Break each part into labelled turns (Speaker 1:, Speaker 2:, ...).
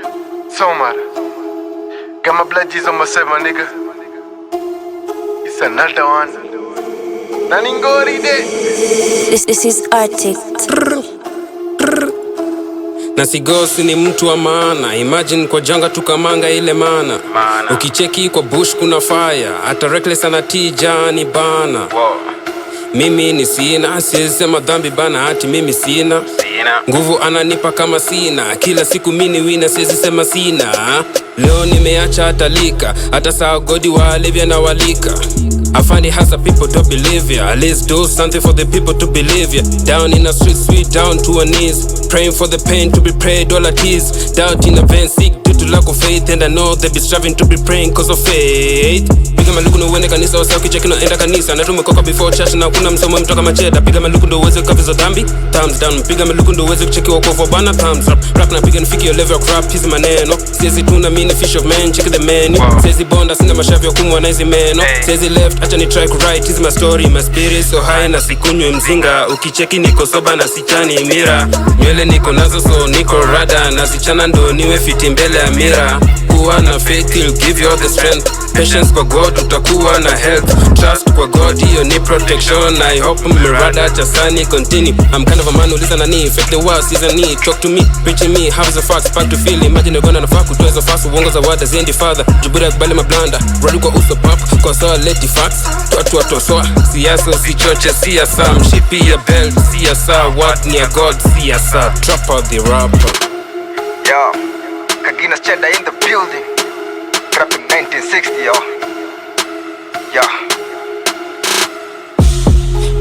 Speaker 1: Somar. Got my blood G's on myself, my nigga. It's another one. Naningori day.
Speaker 2: This is Arctic.
Speaker 3: Na Sigosi ni mtu wa maana. Imagine kwa janga tukamanga ile mana. Ukicheki kwa bush kuna fire. Hata reckless anatija ni bana. Mimi ni sina, sisema dhambi bana, hati mimi sina nguvu ananipa kama sina. Kila siku mini wina, siwezi sema sina. Leo nimeacha atalika, hata saa godi walivya na walika. I find it hard some people don't believe ya. At least do something for the people to believe ya. Down in the street, sweet down to her knees, praying for the pain to be prayed, all at ease. Doubt in a vain, sick due to lack of faith. And I know they be striving to be praying cause of faith. Piga maluku ndo uende kanisa, wasa ukicheki no enda kanisa. Na tumekoka before church na kuna msomo mtoka macheda. Piga maluku ndo uweze kavizo dhambi, thumbs down. Piga maluku ndo uweze kucheki wakofu bana, thumbs up. Rap na piga nifiki your level of rap, hizi maneno. Siezi tuna mini fish of man, check the menu. Siezi bonda, sina mashavi ya kumwa na hizi meno. Siezi left, acha ni try kuwrite, hizi my story. My spirit so high na sikunywe mzinga. Ukicheki niko soba na sichani mira. Nywele niko nazo so niko rada. Na sichana ndo niwe fiti mbele ya mira. Kuwa na faith will give you all the strength. Patience kwa God utakuwa na health. Trust kwa God hiyo ni protection. I hope mmerada chasani continue. I'm kind of a man who listen na need. Fake the world season need. Talk to me, preaching me. Have the facts, back to feel. Imagine gonna nafaa kutoa hizo fast. Uongo za wada ziendi father. Jubura kubali mablanda. Radi kwa uso pop. Kwa sawa leti facts. Tuatu atosoa. Siasa usichoche siasa. Mshipi ya belt siasa. What ni ya God siasa. Trap out the rapper.
Speaker 4: Yo, Kagina's Cheddar in the building. Rapping 1960, yo. Yeah.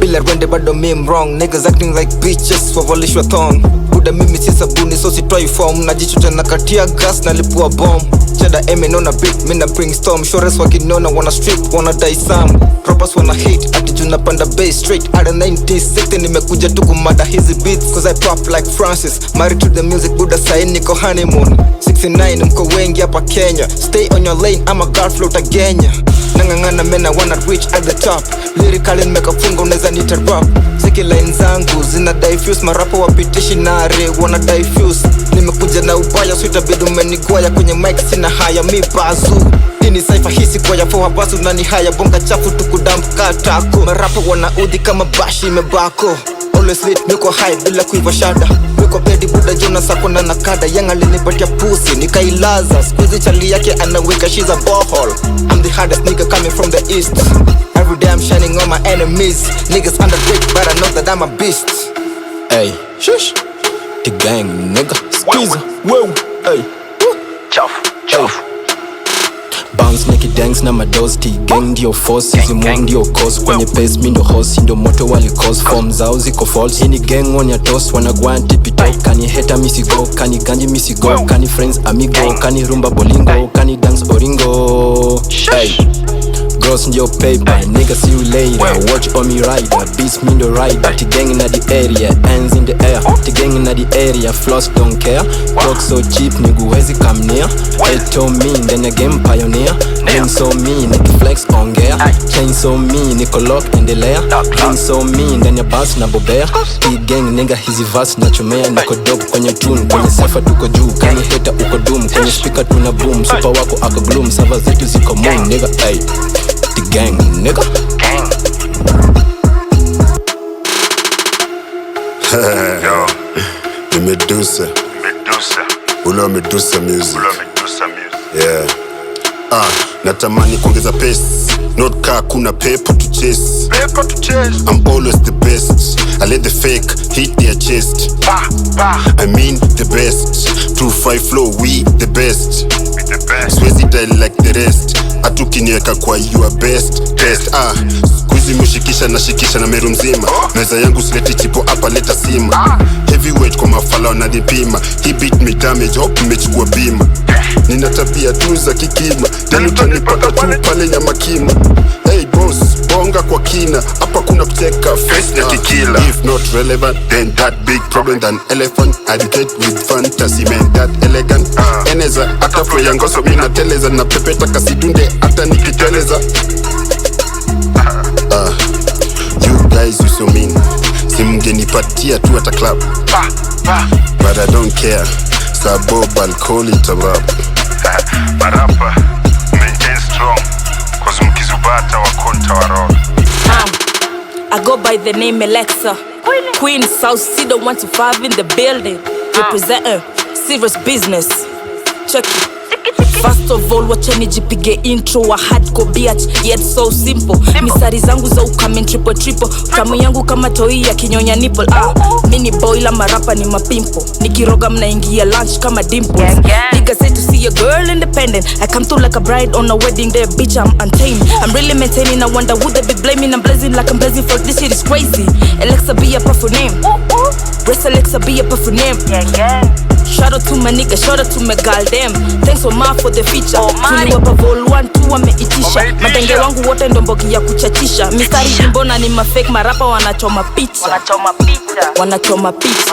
Speaker 4: Bila rende bado meme wrong. Niggas acting like bitches wavalishwa thong. Buda mimi si sabuni so sitoi form. Najichuta na katia gas na lipua bomb. Cheddar aiming on a beat, mina bring storm. Shores wakinona wanna strip, wanna die some. Rappers wanna hate, ati juna panda bass straight. Out of 1960 nimekuja tu kumada hizi beats. Cause I pop like Francis, married to the music, Buda sahi niko honeymoon. 69 mko wengi hapa Kenya. Stay on your lane, I'm a god float agenya. Nangangana mena wanna reach at the top. Lyrically nimeka funga uneza nita rap. Ziki line zangu zina diffuse. Marapo wapitishi nare wanna diffuse. Nimekuja na ubaya so itabidi umenigwaya. Kwenye mic sina haya mi bazu. Ini saifa hisi kwa ya fowa basu nani haya. Bonga chafu tukudamp katako. Marapo wanaudhi kama bashi imebako. Always lit, niko high bila kuiva shada. Niko bedi Buda Jonas ako na nakada. Yang alinipatia pussy, nikailaza. Squeezy chali yake anaweka, she's a ballhole. I'm the hardest nigga coming from the east. Every day I'm shining on my enemies. Niggas underrated but I know that I'm a beast.
Speaker 5: Hey, shush. The gang nigga. Squeezy, whoa, hey.
Speaker 4: Chuff.
Speaker 5: Bounce make it dance na mados. T-gang ndio force, hizi move ndio cause. Kwenye pace mi ndo host, ndo moto wali cause. Form zao ziko false, hini gang on ya toss. Wanagwa tipito, kani hater misigo. Kani ganji misigo, kani friends amigo. Kani rumba bolingo, kani dance oringo. Hey, gross ndio paper, nigga see you later. Watch on me rider, beast me ndo rider. T-gang in the area, hands in the air. T-gang in the area, floss don't care. Talk so cheap, nigga huwezi come near. They told me, then again pioneer. Game so me, nigga flex on gear. Chain so me, nigga lock in the layer. Game so me, then ya bass na bobea. T-gang nigga hizi verse na chumea. Niko dope kwenye tune, kwenye cypher tuko juu. Kani hater uko doom, kwenye speaker tuna boom. Super wako ako gloom, server zetu ziko moon. Nigga, ay, the gang nigga.
Speaker 6: Yo, the Medusa. Ulo Medusa music. Yeah. Natamani kuongeza pace. Not car kuna paper to chase. I'm always the best. I let the fake hit their chest. I mean the best. 2-5 flow, we the best. Swezi die like the rest. Atukinieka kwa your best test. Squeezy mushikisha na shikisha na meru mzima. Meza yangu sileti chipo hapa leta sima. Heavyweight kwa mafala wanadipima. He beat me damage, hope mmechukua bima. Nina tabia tu za kikima. Then utanipata tu pale nyama kima. Hey boss, bonga kwa kina. Hapa kuna kuteka face na kikila. If not relevant, then that big problem than elephant. Educate with fantasy, man that elegant. Eneza, hata flow yangu so mina teleza. Na pepeta kasidunde, hata nikiteleza. You guys you so mean. Simgenipatia tu hata club. But I don't care. Mr. Bob, I'll call it a rap.
Speaker 2: Marapa, maintain strong, cause mkizubata wakonta waroga.
Speaker 7: I go by the name Alexa, Queen South Sea 125 in the building, representing serious business. Check it. First of all, wacheni jipige intro wa hardcore bitch, yet so simple. Misari zangu za ukame triple. Tamu yangu kama toi ya kinyonya nipple. Mini boy la marapa ni mapimpo. Nikiroga mnaingia lunch kama dimples. Niggas say to see a girl independent. I come through like a bride on a wedding day. Bitch, I'm untamed. I'm really maintaining. I wonder would they be blaming? I'm blazing like I'm blazing for this shit is crazy. Alexa be a powerful name. Race Alexa be a powerful name. Shout out to my nigga, shout out to my girl them. Thanks so much for the feature. Tuliwapa vol 1 2 wameitisha. Madenge wangu wote ndo mbogi ya kuchachisha. Mistari jimbona ni mafake marapa wanachoma pizza. Wanachoma pizza.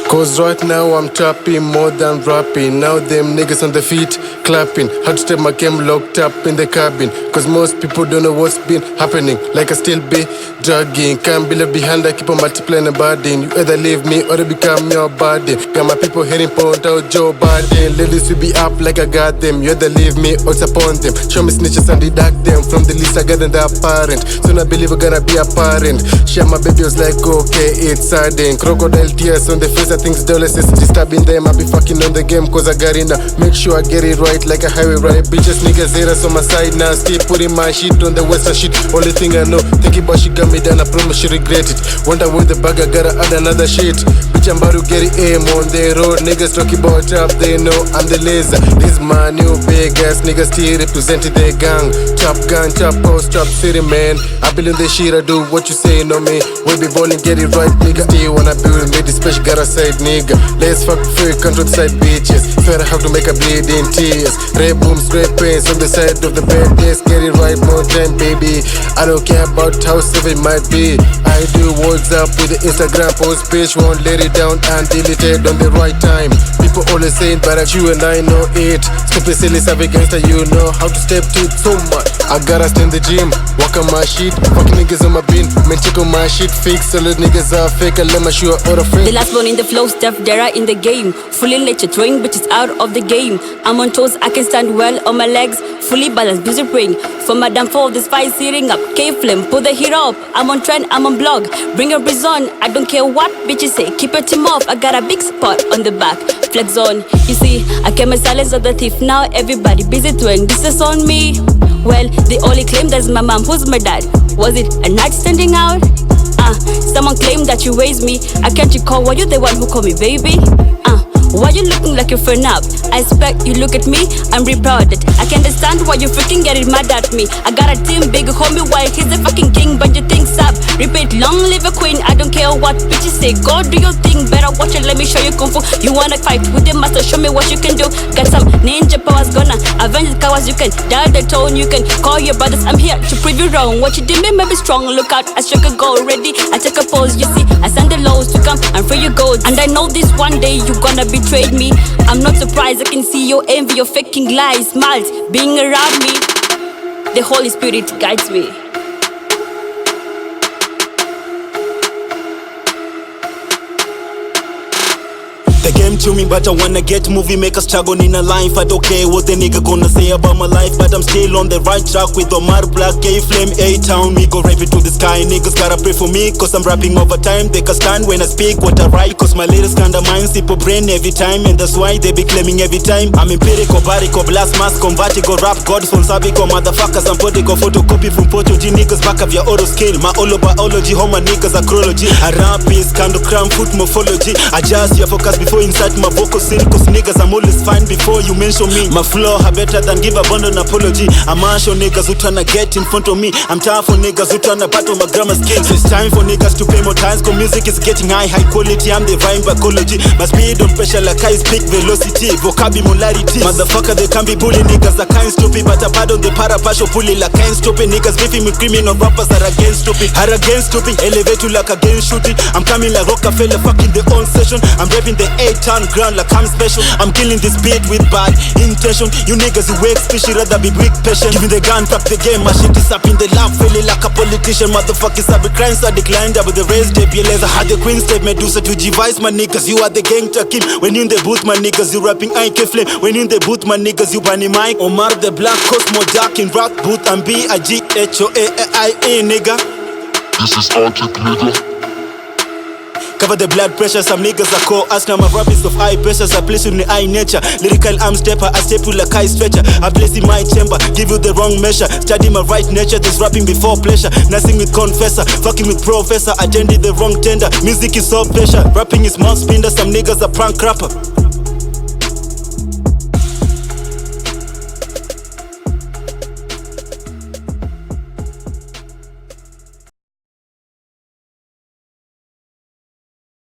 Speaker 1: Cause right now I'm trapping more than rapping. Now them niggas on the feet clapping. Had to step my game locked up in the cabin. Cause most people don't know what's been happening. Like I still be dragging. Can't be left behind, I keep on multiplying and burden. You either leave me or become your body. Got my people heading point out Joe Biden. Ladies will be up like I got them. You either leave me or it's upon them. Show me snitches and deduct them. From the least I got them the apparent. Soon I believe I'm gonna be a parent. Share my baby was like okay, it's sudden. Crocodile tears on the face, I think it's adolescents. Disturbing them, I be fucking on the game cause I got it now. Make sure I get it right like a highway ride. Bitches niggas haters on my side now. Still putting my shit on the western shit. Only thing I know, thinking about she got me down, I promise she regret it. Wonder where the bag I gotta add another shit. Bitch I'm about to get it aim on the road. Niggas talking about trap, they know I'm the laser. This my new big ass niggas still representing their gang. Trap gun, trap house, trap city man. I believe the shit I do, what you saying on me. We be ballin', get it right nigga. Still wanna be with me, this special got a side nigga. Let's fuck free control side bitches. Swear I have to make a bleed in tears. Red booms, red pains on the side of the bed. Let's get it right more time baby. I don't care about how safe it might be. I do what's up with the Instagram post bitch. Won't let it down and delete it on the right time. People always saying but you and I know it. Stupid silly savage gangster, you know how to step to it so much. I gotta stay in the gym, walk on my shit. Fucking niggas on my bin, man check on my shit. Fix all the niggas are fake, I let my shoe out of frame.
Speaker 8: The last one in the flow, Steph Dera in the game. Fully nature throwing bitches out of the game. I'm on toes, I can stand well on my legs. Fully balanced, busy brain. For Madame 4, this fight sitting up. K-Flame, put the heat up. I'm on trend, I'm on blog. Bring your breeze on, I don't care what bitches say. Keep your team off, I got a big spot on the back. Flex on, you see, I came as silence of the thief. Now everybody busy doing this is on me. Well, they only claim that's my mom, who's my dad? Was it a night standing out? Someone claimed that you raised me. I can't recall, were you the one who called me baby? Why you looking like you're fed up? I expect you look at me, I'm really proud that I can understand why you freaking getting mad at me. I got a team, big homie, while he's the fucking king, but you think up. Repeat, long live a queen, I don't care what bitches say. Go do your thing, better watch it, let me show you kung fu. You wanna fight with the master, show me what you can do. Got some ninja powers, gonna avenge the cowards. You can dial the tone, you can call your brothers. I'm here to prove you wrong. What you did me may be strong, look out, I struck a goal. Ready, I take a pose, you see, I send the lows to come and free your gold. And I know this one day you gonna betrayed me. I'm not surprised, I can see your envy, your faking lies, smiles being around me. The Holy Spirit guides me.
Speaker 9: The game to me, but I wanna get movie, make a struggle in a life. I don't care what the nigga gonna say about my life, but I'm still on the right track with Omar Black, K-Flame, A-Town. Me go rap it to the sky, niggas gotta pray for me, cause I'm rapping over time. They can stand when I speak what I write, cause my lyrics kinda minds people brain every time, and that's why they be claiming every time I'm empirical, barical, blast mask, convertical, rap gods from Sabico, motherfuckers, I'm political, photocopy from Porto G, niggas back of your auto skill. My olo biology, how my niggas acrology. I rap is kind of cram, foot morphology. Adjust your focus before inside my vocal seal, cause niggas I'm always fine before you mention me. My flow are better than give abundant apology. I'm show niggas who tryna get in front of me. I'm tired for niggas who tryna battle my grammar skills. It's time for niggas to pay more times, cause music is getting high quality. I'm the rhyme biology. My speed on pressure like I speak velocity, vocabulary. Motherfucker, they can be bully niggas that can't stop it, but I pardon the parapasho pulling like can't stop it. Niggas beefing with criminal rappers that are against stupid, are against stupid. Elevate you like against shooting. I'm coming like Rockefeller, fucking the on session. I'm rapping the 8-ton ground like I'm special. I'm killing this beat with bad intention. You niggas you wake fishy, rather be weak patient. Give me the gun, pop the game, my shit is up in the lab, feeling like a politician. Motherfuckers have been crying, so I declined up with the raised JBLS. I had the Queen State Medusa to G-Vice, my niggas. You are the gang takim. When you in the booth, my niggas, you rapping IK Flame. When you in the booth, my niggas, you bunny mic. Omar the Black Cosmo Dark in rap booth and B-I-G-H-O-A-I-A, nigga.
Speaker 2: This is Arctic, nigga.
Speaker 9: Cover the blood pressure, some niggas are call us. Now my rap is of high pressure, I place you in the eye nature. Lyrical arm stepper, I step you like high stretcher. I place in my chamber, give you the wrong measure. Study my right nature, this rapping before pleasure. Nothing with confessor, fucking with professor. I attended the wrong tender, music is so pressure. Rapping is mouth spinner, some niggas are prank rapper.